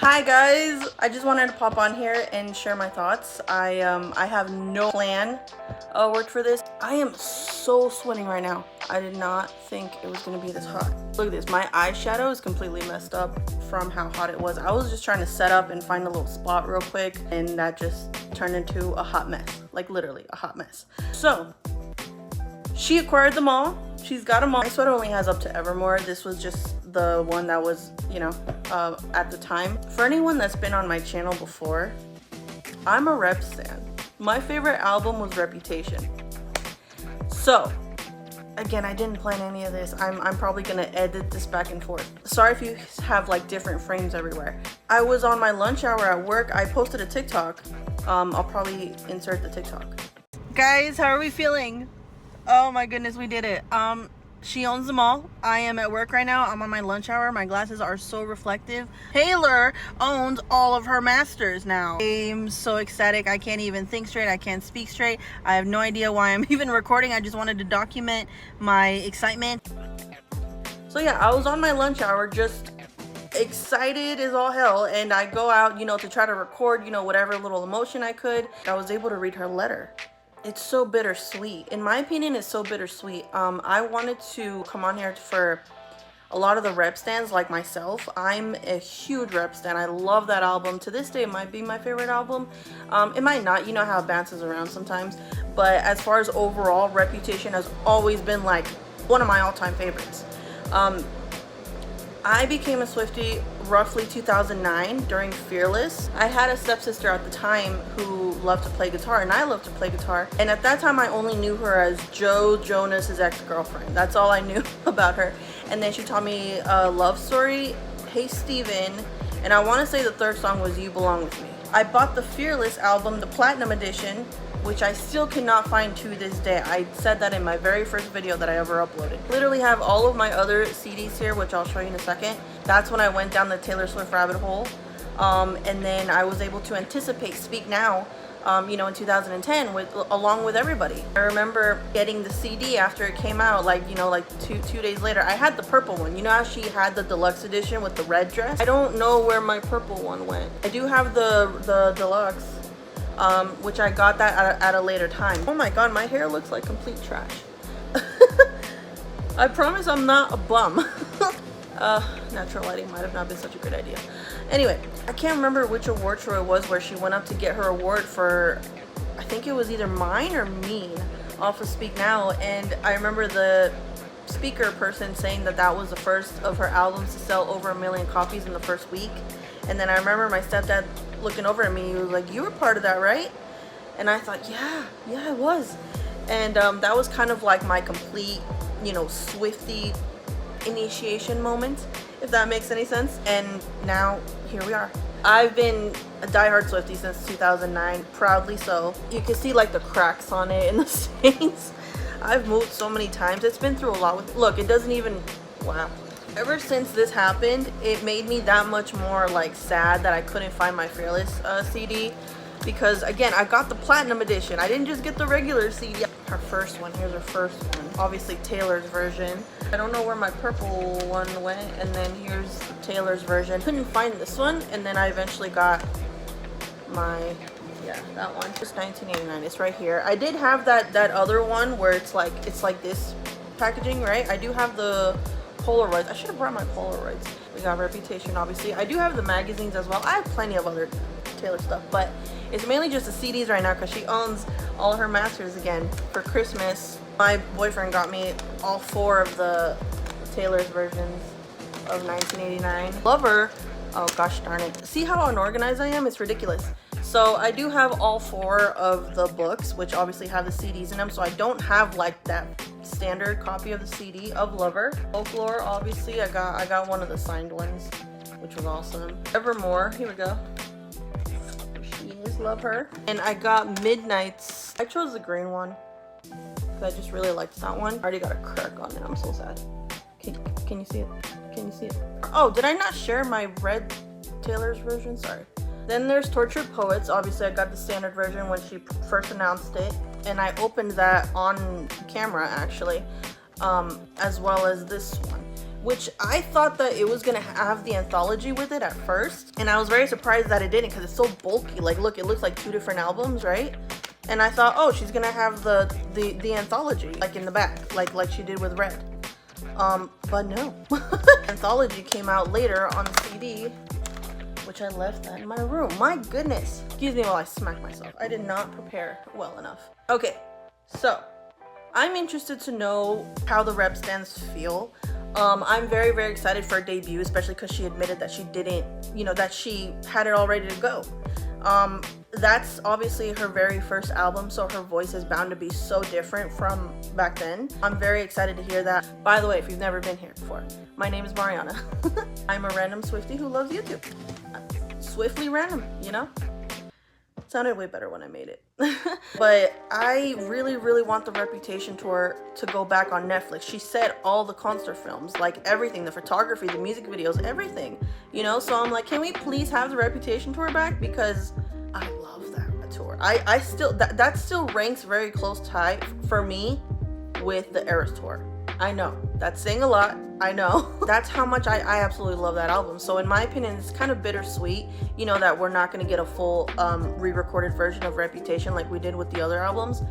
Hi guys, I just wanted to pop on here and share my thoughts. I have no plan work for this. I am so sweating right now. I did not think it was gonna be this hot. Look at this, my eyeshadow is completely messed up from how hot it was. I was just trying to set up and find a little spot real quick, and that just turned into a hot mess. Like literally a hot mess. So she acquired them all. She's got them all. My sweater only has up to Evermore. This was just the one that was, at the time. For anyone that's been on my channel before, I'm a Rep stan. My favorite album was Reputation. So, again, I didn't plan any of this. I'm probably gonna edit this back and forth. Sorry if you have like different frames everywhere. I was on my lunch hour at work. I posted a TikTok. I'll probably insert the TikTok. Guys, how are we feeling? Oh my goodness, we did it. She owns them all. I am at work right now. I'm on my lunch hour. My glasses are so reflective. Taylor owns all of her masters now. I'm so ecstatic. I can't even think straight. I can't speak straight. I have no idea why I'm even recording. I just wanted to document my excitement. So yeah, I was on my lunch hour just excited as all hell, and I go out, to try to record, whatever little emotion I could. I was able to read her letter. It's so bittersweet. In my opinion, it's so bittersweet. I wanted to come on here for a lot of the Rep stans like myself. I'm a huge Rep stan. I love that album. To this day, it might be my favorite album. It might not. You know how it bounces around sometimes. But as far as overall, Reputation has always been like one of my all-time favorites. I became a Swiftie roughly 2009 during Fearless. I had a stepsister at the time who loved to play guitar, and I loved to play guitar. And at that time, I only knew her as Joe Jonas's ex-girlfriend. That's all I knew about her. And then she taught me a Love Story, Hey Steven, and I want to say the third song was You Belong With Me. I bought the Fearless album, the Platinum Edition, which I still cannot find to this day. I said that in my very first video that I ever uploaded. Literally have all of my other CDs here, which I'll show you in a second. That's when I went down the Taylor Swift rabbit hole. And then I was able to anticipate Speak Now, in 2010 along with everybody. I remember getting the CD after it came out, like two days later. I had the purple one. You know how she had the deluxe edition with the red dress? I don't know where my purple one went. I do have the deluxe. Which I got that at a later time. Oh my god, my hair looks like complete trash. I promise I'm not a bum. Natural lighting might have not been such a good idea. Anyway, I can't remember which award show it was where she went up to get her award for, I think it was either Mine or Mean off of Speak Now, and I remember the speaker person saying that that was the first of her albums to sell over 1 million copies in the first week. And then I remember my stepdad looking over at me. He was like, "You were part of that, right?" And I thought, yeah, I was. And that was kind of like my complete, Swiftie initiation moment, if that makes any sense. And now here we are. I've been a diehard Swiftie since 2009, proudly so. You can see like the cracks on it and the stains. I've moved so many times. It's been through a lot with. Look, it doesn't even. Wow. Ever since this happened, it made me that much more like sad that I couldn't find my Fearless CD, because again, I got the Platinum Edition. I didn't just get the regular CD. Her first one, here's her first one. Obviously Taylor's version. I don't know where my purple one went, and then here's Taylor's version. Couldn't find this one, and then I eventually got my, that one. It's 1989, it's right here. I did have that other one where it's like this packaging, right? I do have the Polarized. I should have brought my Polaroids. We got Reputation, obviously. I do have the magazines as well. I have plenty of other Taylor stuff, but it's mainly just the CDs right now because she owns all her masters again. For Christmas, my boyfriend got me all 4 of the Taylor's versions of 1989. Lover. Oh gosh darn it. See how unorganized I am? It's ridiculous. So I do have all 4 of the books, which obviously have the CDs in them, so I don't have like that standard copy of the CD of Lover. Folklore, obviously, I got one of the signed ones, which was awesome. Evermore, here we go. She is, love her. And I got Midnight's. I chose the green one because I just really liked that one. I already got a crack on it. I'm so sad. Can you see it? Can you see it? Oh, did I not share my red Taylor's version? Sorry. Then there's Tortured Poets. Obviously, I got the standard version when she first announced it, and I opened that on camera actually, as well as this one. which I thought that it was gonna have the anthology with it at first, and I was very surprised that it didn't, because it's so bulky. Like, look, it looks like 2 different albums, right? And I thought, oh, she's gonna have the anthology like in the back, like she did with Red. But no. Anthology came out later on CD, which I left that in my room. My goodness. Excuse me while I smack myself. I did not prepare well enough. Okay, so I'm interested to know how the rep stands feel. I'm very, very excited for her debut, especially because she admitted that she didn't, that she had it all ready to go. That's obviously her very first album, so her voice is bound to be so different from back then. I'm very excited to hear that. By the way, if you've never been here before, my name is Mariana. I'm a random Swiftie who loves YouTube. Swiftly random, Sounded way better when I made it. But I really, really want the Reputation tour to go back on Netflix. She said all the concert films, like everything, the photography, the music videos, everything, so I'm like, can we please have the Reputation tour back? Because I love that tour. I still, that still ranks very close tie for me with the Eras tour. I know that's saying a lot. I know. That's how much I absolutely love that album. So in my opinion, it's kind of bittersweet, that we're not going to get a full re-recorded version of Reputation like we did with the other albums.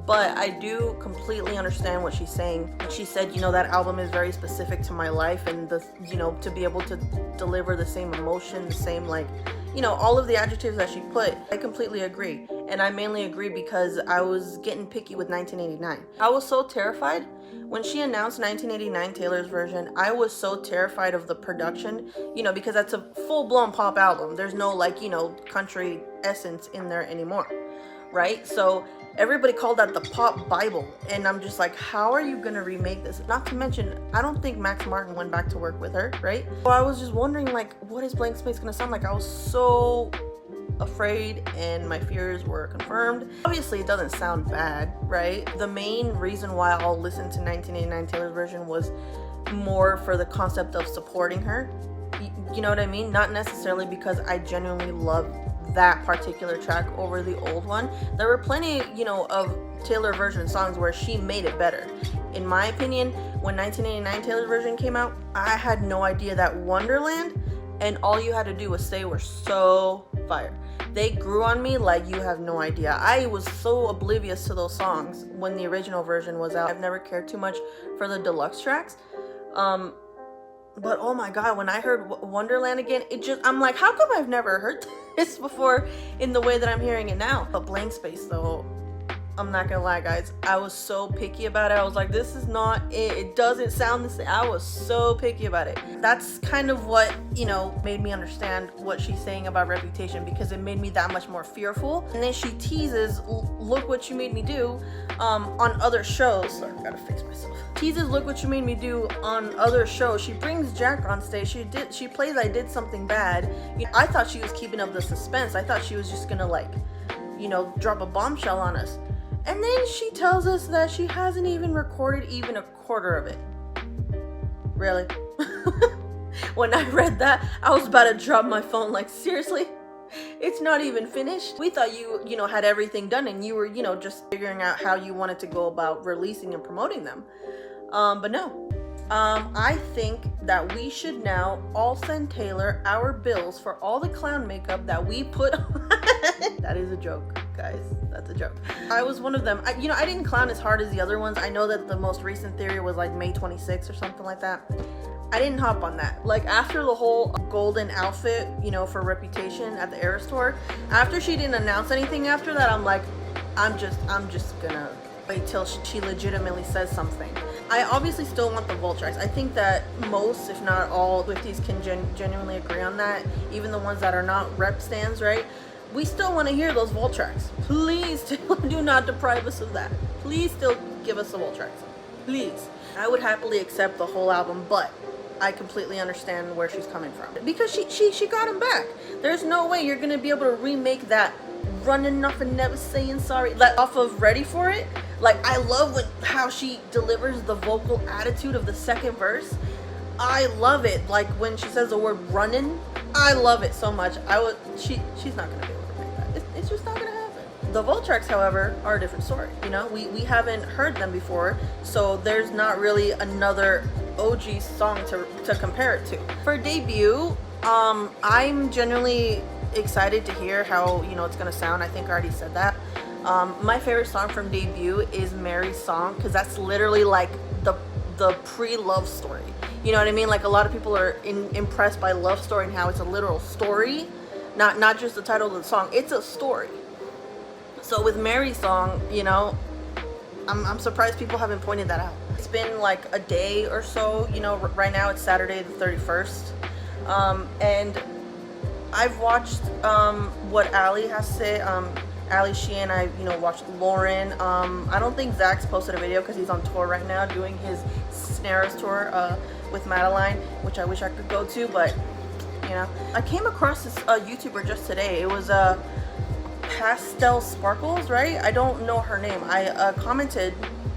But I do completely understand what she's saying. She said, that album is very specific to my life, and to be able to deliver the same emotion, the same, all of the adjectives that she put. I completely agree. And I mainly agree because I was getting picky with 1989. I was so terrified when she announced 1989 Taylor's version. I was so terrified of the production, because that's a full-blown pop album. There's no country essence in there anymore, right? So everybody called that the pop Bible, and I'm just like, how are you gonna remake this? Not to mention, I don't think Max Martin went back to work with her, right? So I was just wondering, what is Blank Space gonna sound like? I was so afraid, and my fears were confirmed. Obviously it doesn't sound bad, right? The main reason why I'll listen to 1989 Taylor's version was more for the concept of supporting her. You know what I mean? Not necessarily because I genuinely love that particular track over the old one. There were plenty, of Taylor version songs where she made it better. In my opinion, when 1989 Taylor's version came out, I had no idea that Wonderland and All You Had to Do Was Say were so fire. They grew on me like you have no idea. I was so oblivious to those songs when the original version was out. I've never cared too much for the deluxe tracks. But oh my god, when I heard Wonderland again, I'm like, how come I've never heard this before in the way that I'm hearing it now? But Blank Space though, I'm not gonna lie guys, I was so picky about it. I was like, this is not it. It doesn't sound the same. I was so picky about it. That's kind of what, made me understand what she's saying about Reputation, because it made me that much more fearful. And then she teases, look what you made me do on other shows. Sorry, I gotta fix myself. Teases, look what you made me do on other shows. She brings Jack on stage. She plays I Did Something Bad. I thought she was keeping up the suspense. I thought she was just gonna drop a bombshell on us. And then she tells us that she hasn't even recorded even a quarter of it. Really? When I read that, I was about to drop my phone, like, seriously? It's not even finished? We thought you had everything done, and you were, just figuring out how you wanted to go about releasing and promoting them. But no. I think that we should now all send Taylor our bills for all the clown makeup that we put on. That is a joke, guys. That's a joke. I was one of them. I didn't clown as hard as the other ones. I know that the most recent theory was like May 26th or something like that. I didn't hop on that. Like after the whole golden outfit, for Reputation at the Eras tour, after she didn't announce anything after that, I'm like, I'm just gonna wait till she legitimately says something. I obviously still want the Volt tracks. I think that most, if not all, Swifties can genuinely agree on that. Even the ones that are not rep stands, right? We still want to hear those Volt tracks. Please do not deprive us of that. Please still give us the Volt tracks. Please. I would happily accept the whole album, but I completely understand where she's coming from. Because she got him back. There's no way you're going to be able to remake that running off and never saying sorry off of Ready For It. Like, I love how she delivers the vocal attitude of the second verse. I love it. Like when she says the word running, I love it so much. She's not gonna be able to make that. It's just not gonna happen. The vault tracks, however, are a different story. You know, we haven't heard them before, so there's not really another OG song to compare it to. For debut, I'm genuinely excited to hear how, you know, it's gonna sound. I think I already said that. My favorite song from debut is Mary's Song, because that's literally like the pre-love story. You know what I mean? Like, a lot of people are impressed by Love Story and how it's a literal story, not just the title of the song. It's a story. So with Mary's Song, you know, I'm surprised people haven't pointed that out. It's been like a day or so, you know. Right now it's Saturday the 31st, and I've watched what Allie has to say. Allie, she and I, you know, watched Lauren. I don't think Zach's posted a video because he's on tour right now doing his Snares tour with Madeline, which I wish I could go to, but you know. I came across this YouTuber just today. It was Pastel Sparkles, right? I don't know her name. I commented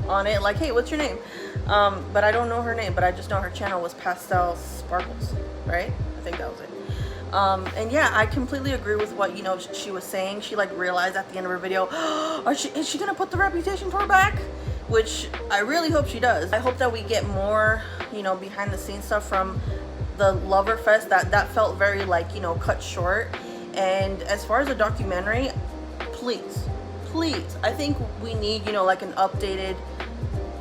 on it like, hey, what's your name? But I don't know her name, but I just know her channel was Pastel Sparkles, right? I think that was it. And yeah, I completely agree with what, you know, she was saying. She like realized at the end of her video, is she gonna put the Reputation tour back? Which I really hope she does. I hope that we get more, you know, behind the scenes stuff from the Loverfest. That felt very, like, you know, cut short. And as far as a documentary, please, I think we need, you know, like an updated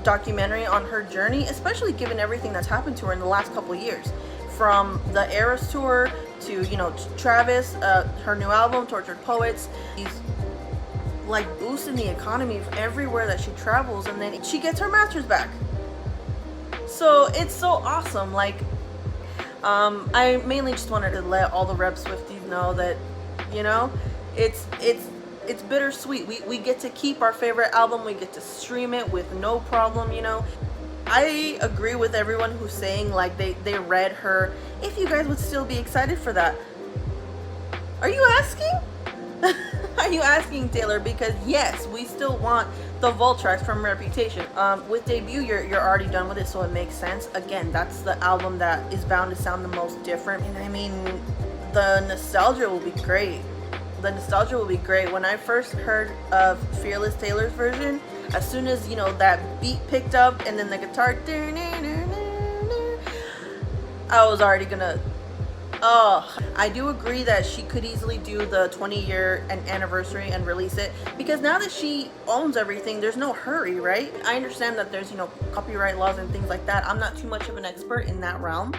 documentary on her journey, especially given everything that's happened to her in the last couple of years. From the Eras tour to, you know, Travis, her new album, Tortured Poets. He's like boosting the economy everywhere that she travels, and then she gets her master's back. So it's so awesome. Like, I mainly just wanted to let all the Rep Swifties know that, you know, it's bittersweet. We get to keep our favorite album. We get to stream it with no problem, you know. I agree with everyone who's saying like they read her. If you guys would still be excited for that. Are you asking? Are you asking, Taylor? Because yes, we still want the vault tracks from Reputation. With debut, you're already done with it, so it makes sense. Again, that's the album that is bound to sound the most different. And I mean, the nostalgia will be great. The nostalgia will be great. When I first heard of Fearless Taylor's version, as soon as, you know, that beat picked up and then the guitar, I was already gonna, I do agree that she could easily do the 20-year anniversary and release it, because now that she owns everything, there's no hurry, right? I understand that there's, you know, copyright laws and things like that. I'm not too much of an expert in that realm,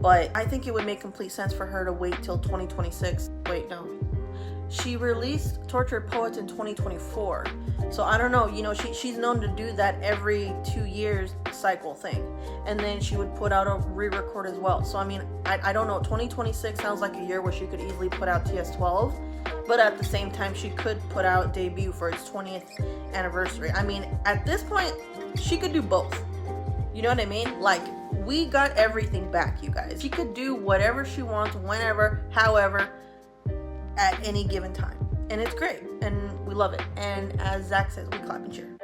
but I think it would make complete sense for her to wait till 2026. Wait, no. She released Tortured Poets in 2024. So I don't know, you know, she's known to do that every 2 years cycle thing. And then she would put out a re-record as well. So I mean, I don't know, 2026 sounds like a year where she could easily put out TS12. But at the same time, she could put out Debut for its 20th anniversary. I mean, at this point, she could do both. You know what I mean? Like, we got everything back, you guys. She could do whatever she wants, whenever, however, at any given time, and it's great, and we love it. And as Zach says, we clap and cheer.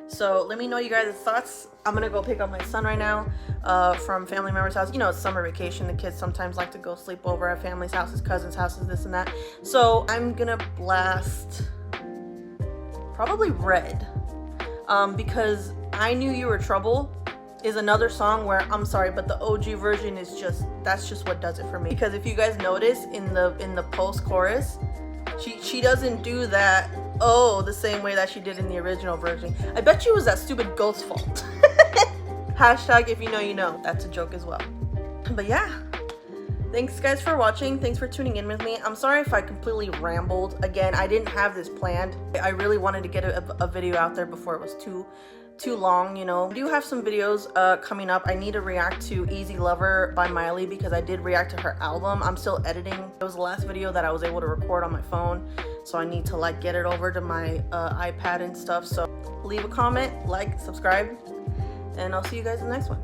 So let me know you guys' thoughts. I'm gonna go pick up my son right now from family member's house. You know, it's summer vacation. The kids sometimes like to go sleep over at family's houses, cousins' houses, this and that. So I'm gonna blast probably Red, because I Knew You Were Trouble is another song where, I'm sorry, but the OG version is just, that's just what does it for me. Because if you guys notice in the post chorus, she doesn't do that the same way that she did in the original version. I bet you it was that stupid ghost's fault. Hashtag if you know you know. That's a joke as well. But yeah, thanks guys for watching. Thanks for tuning in with me. I'm sorry if I completely rambled. Again, I didn't have this planned. I really wanted to get a video out there before it was too long, you know. I do have some videos coming up. I need to react to Easy Lover by Miley because I did react to her album. I'm still editing. It was the last video that I was able to record on my phone, so I need to like get it over to my iPad and stuff. So leave a comment, like, subscribe, and I'll see you guys in the next one.